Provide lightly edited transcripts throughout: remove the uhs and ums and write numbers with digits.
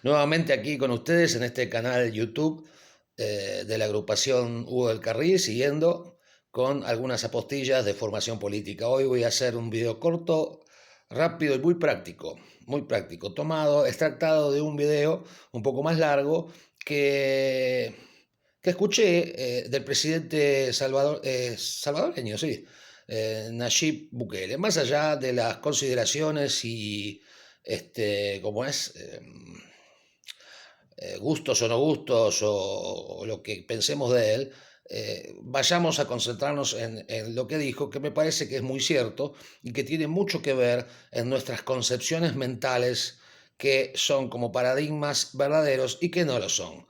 Nuevamente aquí con ustedes en este canal YouTube de la agrupación Hugo del Carril, siguiendo con algunas apostillas de formación política. Hoy voy a hacer un video corto, rápido y muy práctico, tomado, extractado de un video un poco más largo que, que escuché del presidente salvadoreño, sí, Nayib Bukele. Más allá de las consideraciones y como es, gustos o no gustos o lo que pensemos de él, vayamos a concentrarnos en lo que dijo, que me parece que es muy cierto y que tiene mucho que ver en nuestras concepciones mentales que son como paradigmas verdaderos y que no lo son.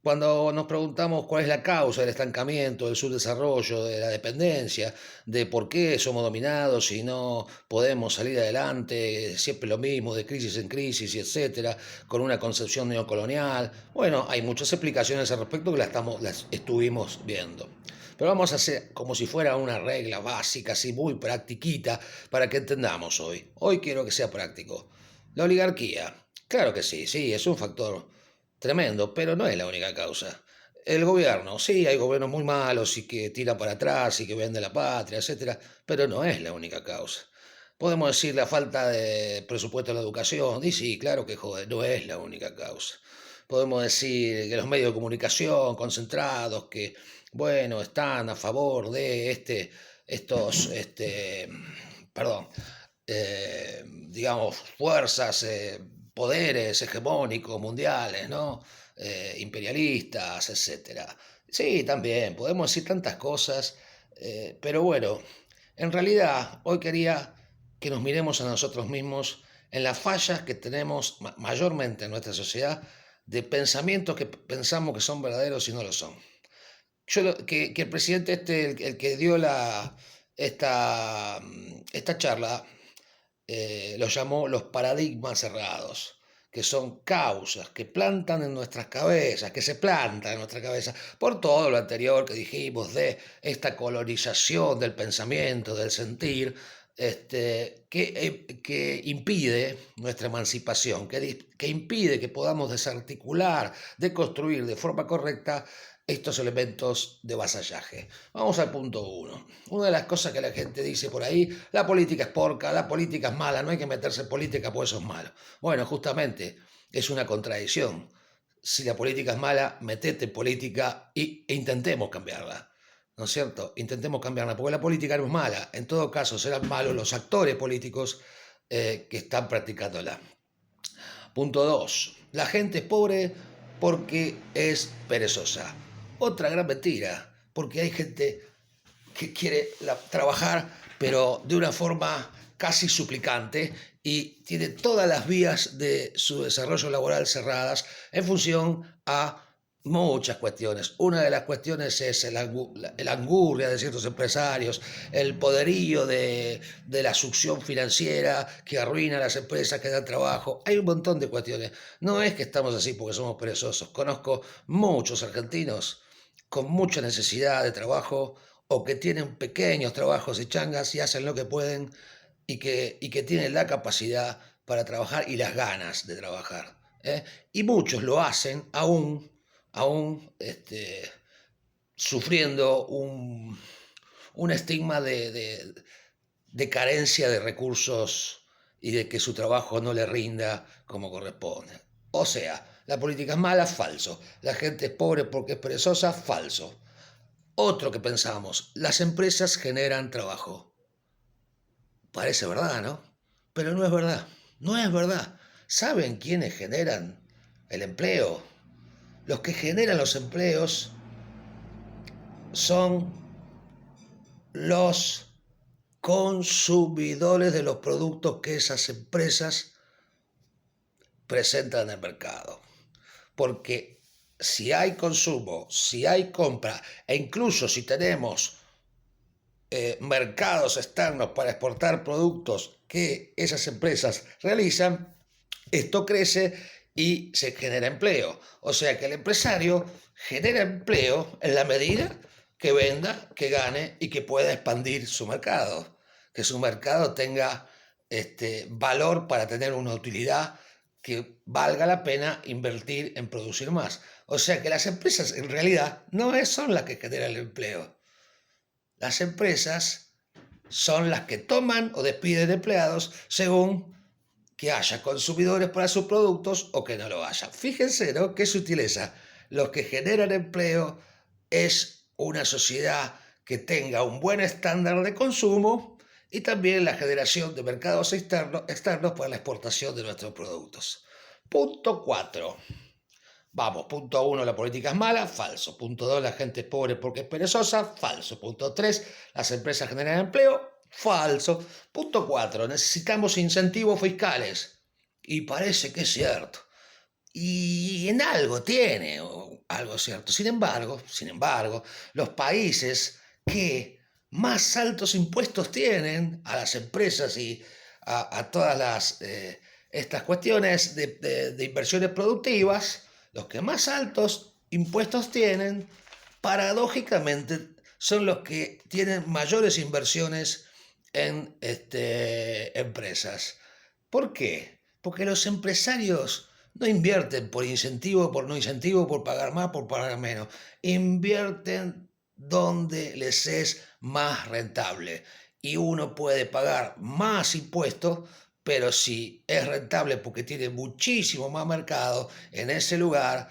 Cuando nos preguntamos cuál es la causa del estancamiento, del subdesarrollo, de la dependencia, de por qué somos dominados y no podemos salir adelante, siempre lo mismo, de crisis en crisis y etcétera, con una concepción neocolonial, bueno, hay muchas explicaciones al respecto que las estuvimos viendo. Pero vamos a hacer como si fuera una regla básica, así muy practiquita, para que entendamos hoy. Hoy quiero que sea práctico. La oligarquía, claro que sí, sí, es un factor tremendo, pero no es la única causa. El gobierno, sí, hay gobiernos muy malos y que tiran para atrás y que venden la patria, etcétera, pero no es la única causa. Podemos decir la falta de presupuesto en la educación, y sí, claro que joder, no es la única causa. Podemos decir que los medios de comunicación concentrados, que, bueno, están a favor de perdón, digamos, fuerzas, poderes hegemónicos mundiales, ¿no? Imperialistas, etcétera. Sí, también, podemos decir tantas cosas, pero bueno, en realidad hoy quería que nos miremos a nosotros mismos en las fallas que tenemos mayormente en nuestra sociedad de pensamientos que pensamos que son verdaderos y no lo son. Que el presidente el que dio esta charla, lo llamó los paradigmas cerrados, que son causas que plantan en nuestras cabezas, que se plantan en nuestra cabeza por todo lo anterior que dijimos de esta colonización del pensamiento, del sentir, que impide nuestra emancipación, que impide que podamos desarticular, deconstruir de forma correcta estos elementos de vasallaje. Vamos al punto uno. Una de las cosas que la gente dice por ahí, la política es porca, la política es mala, no hay que meterse en política, pues eso es malo. Bueno, justamente es una contradicción. Si la política es mala, metete en política e intentemos cambiarla. ¿No es cierto? Intentemos cambiarla, porque la política no es mala. En todo caso, serán malos los actores políticos que están practicándola. Punto 2. La gente es pobre porque es perezosa. Otra gran mentira, porque hay gente que quiere trabajar, pero de una forma casi suplicante y tiene todas las vías de su desarrollo laboral cerradas en función a muchas cuestiones. Una de las cuestiones es el angurria de ciertos empresarios, el poderío de la succión financiera que arruina a las empresas que dan trabajo. Hay un montón de cuestiones. No es que estamos así porque somos perezosos. Conozco muchos argentinos con mucha necesidad de trabajo o que tienen pequeños trabajos y changas y hacen lo que pueden y que tienen la capacidad para trabajar y las ganas de trabajar. ¿Eh? Y muchos lo hacen aún sufriendo un estigma de carencia de recursos y de que su trabajo no le rinda como corresponde. O sea, la política es mala, falso. La gente es pobre porque es perezosa, falso. Otro que pensamos, las empresas generan trabajo. Parece verdad, ¿no? Pero no es verdad. No es verdad. ¿Saben quiénes generan el empleo? Los que generan los empleos son los consumidores de los productos que esas empresas presentan en el mercado. Porque si hay consumo, si hay compra e incluso si tenemos mercados externos para exportar productos que esas empresas realizan, esto crece y se genera empleo. O sea que el empresario genera empleo en la medida que venda, que gane y que pueda expandir su mercado. Que su mercado tenga valor para tener una utilidad que valga la pena invertir en producir más. O sea que las empresas en realidad son las que generan el empleo. Las empresas son las que toman o despiden empleados según que haya consumidores para sus productos o que no lo haya. Fíjense, ¿no?, qué sutileza. Los que generan empleo es una sociedad que tenga un buen estándar de consumo y también la generación de mercados externos para la exportación de nuestros productos. Punto 4. Vamos, punto 1, la política es mala, falso. Punto 2, la gente es pobre porque es perezosa, falso. Punto 3, las empresas generan empleo, falso. Punto 4, necesitamos incentivos fiscales. Y parece que es cierto. Y en algo tiene algo cierto. Sin embargo, los países que más altos impuestos tienen a las empresas y a todas estas cuestiones de inversiones productivas, los que más altos impuestos tienen, paradójicamente, son los que tienen mayores inversiones en empresas. ¿Por qué? Porque los empresarios no invierten por incentivo, por no incentivo, por pagar más, por pagar menos. Invierten donde les es más rentable. Y uno puede pagar más impuestos, pero si es rentable porque tiene muchísimo más mercado en ese lugar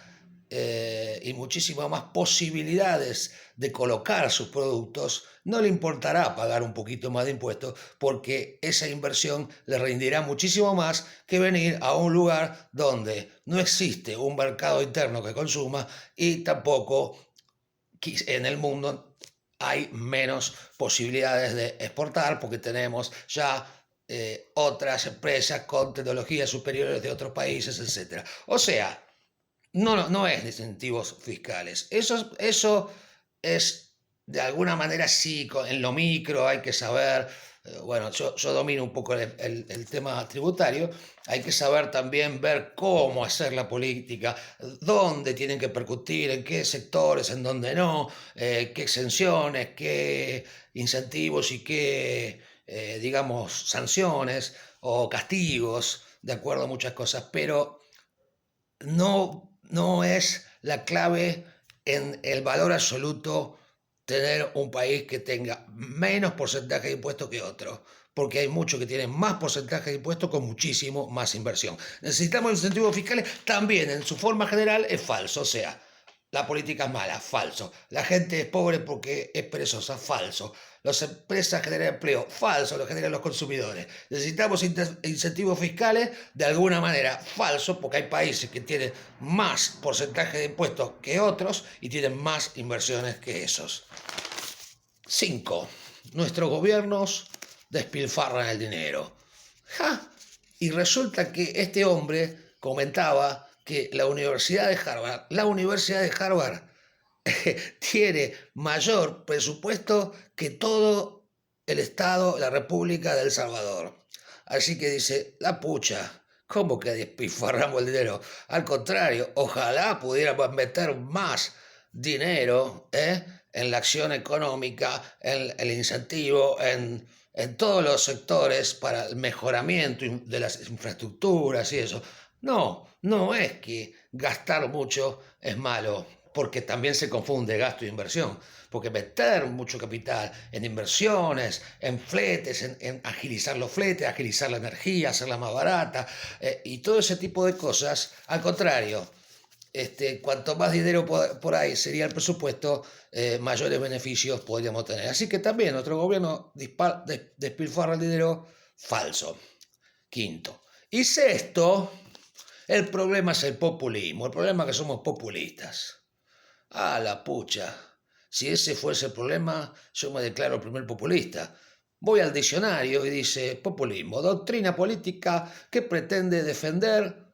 y muchísimas más posibilidades de colocar sus productos, no le importará pagar un poquito más de impuestos porque esa inversión le rendirá muchísimo más que venir a un lugar donde no existe un mercado interno que consuma y tampoco en el mundo hay menos posibilidades de exportar porque tenemos ya otras empresas con tecnologías superiores de otros países, etc. O sea, no es de incentivos fiscales. Eso es, de alguna manera, sí, en lo micro hay que saber, bueno, yo domino un poco el tema tributario, hay que saber también ver cómo hacer la política, dónde tienen que percutir, en qué sectores, en dónde no, qué exenciones, qué incentivos y qué, digamos, sanciones o castigos, de acuerdo a muchas cosas, pero no es la clave en el valor absoluto tener un país que tenga menos porcentaje de impuestos que otro, porque hay muchos que tienen más porcentaje de impuestos con muchísimo más inversión. Necesitamos incentivos fiscales, también en su forma general es falso, o sea, la política es mala, falso. La gente es pobre porque es perezosa, falso. Las empresas generan empleo, falso, lo generan los consumidores. Necesitamos incentivos fiscales, de alguna manera, falso, porque hay países que tienen más porcentaje de impuestos que otros y tienen más inversiones que esos. 5. Nuestros gobiernos despilfarran el dinero. ¡Ja! Y resulta que este hombre comentaba que la Universidad de Harvard tiene mayor presupuesto que todo el Estado, la República de El Salvador. Así que dice, la pucha, ¿cómo que despilfarramos el dinero? Al contrario, ojalá pudiéramos meter más dinero en la acción económica, en el incentivo, en todos los sectores para el mejoramiento de las infraestructuras y eso. No es que gastar mucho es malo, porque también se confunde gasto e inversión, porque meter mucho capital en inversiones, en fletes, en agilizar los fletes, agilizar la energía, hacerla más barata y todo ese tipo de cosas, al contrario, cuanto más dinero por ahí sería el presupuesto, mayores beneficios podríamos tener. Así que también nuestro gobierno despilfarra el dinero falso. 5. Y 6, el problema es el populismo. El problema es que somos populistas. Ah, la pucha. Si ese fuese el problema, yo me declaro el primer populista. Voy al diccionario y dice populismo, doctrina política que pretende defender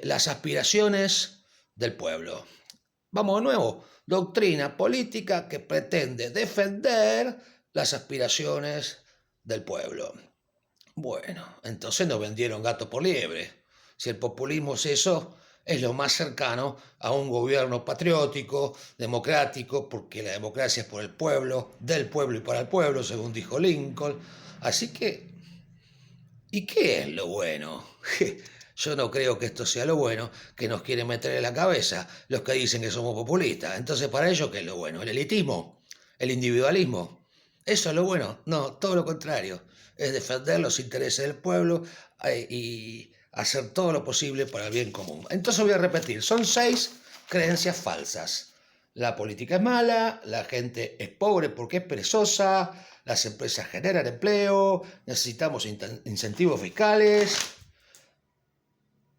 las aspiraciones del pueblo. Vamos de nuevo, doctrina política que pretende defender las aspiraciones del pueblo. Bueno, entonces nos vendieron gato por liebre. Si el populismo es eso, es lo más cercano a un gobierno patriótico, democrático, porque la democracia es por el pueblo, del pueblo y para el pueblo, según dijo Lincoln. Así que ¿Y qué es lo bueno? Yo no creo que esto sea lo bueno que nos quieren meter en la cabeza los que dicen que somos populistas. Entonces, ¿para ellos qué es lo bueno? ¿El elitismo? ¿El individualismo? ¿Eso es lo bueno? No, todo lo contrario. Es defender los intereses del pueblo y hacer todo lo posible para el bien común. Entonces voy a repetir, son 6 creencias falsas. La política es mala, la gente es pobre porque es perezosa, las empresas generan empleo, necesitamos incentivos fiscales,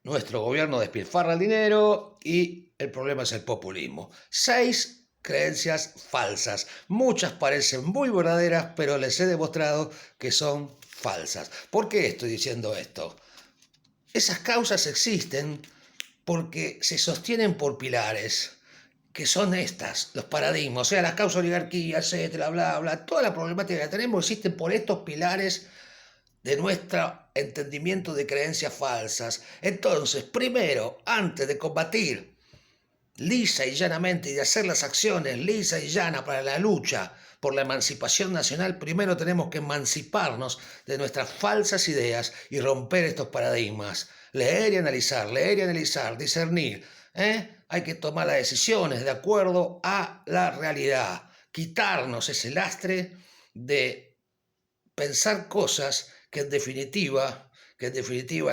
nuestro gobierno despilfarra el dinero y el problema es el populismo. 6 creencias falsas. Muchas parecen muy verdaderas, pero les he demostrado que son falsas. ¿Por qué estoy diciendo esto? Esas causas existen porque se sostienen por pilares que son estas, los paradigmas, o sea, las causas oligarquía, etcétera, bla, bla, toda la problemática que tenemos existen por estos pilares de nuestro entendimiento de creencias falsas. Entonces, primero, antes de combatir lisa y llanamente y de hacer las acciones lisa y llana para la lucha por la emancipación nacional, primero tenemos que emanciparnos de nuestras falsas ideas y romper estos paradigmas. Leer y analizar, discernir. Hay que tomar las decisiones de acuerdo a la realidad. Quitarnos ese lastre de pensar cosas que en definitiva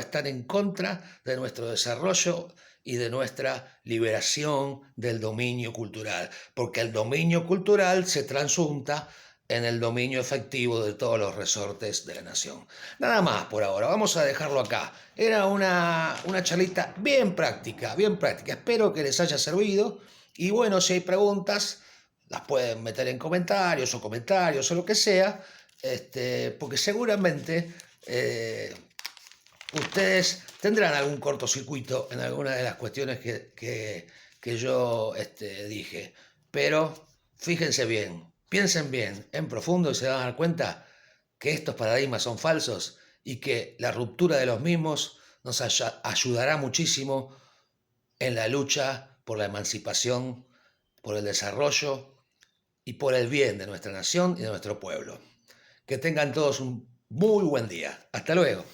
están en contra de nuestro desarrollo y de nuestra liberación del dominio cultural, porque el dominio cultural se transunta en el dominio efectivo de todos los resortes de la nación. Nada más por ahora, vamos a dejarlo acá. Era una charlita bien práctica, bien práctica. Espero que les haya servido y bueno, si hay preguntas, las pueden meter en comentarios o lo que sea, porque seguramente ustedes tendrán algún cortocircuito en alguna de las cuestiones que yo dije. Pero fíjense bien, piensen bien, en profundo y se van a dar cuenta que estos paradigmas son falsos y que la ruptura de los mismos nos ayudará muchísimo en la lucha por la emancipación, por el desarrollo y por el bien de nuestra nación y de nuestro pueblo. Que tengan todos un muy buen día. Hasta luego.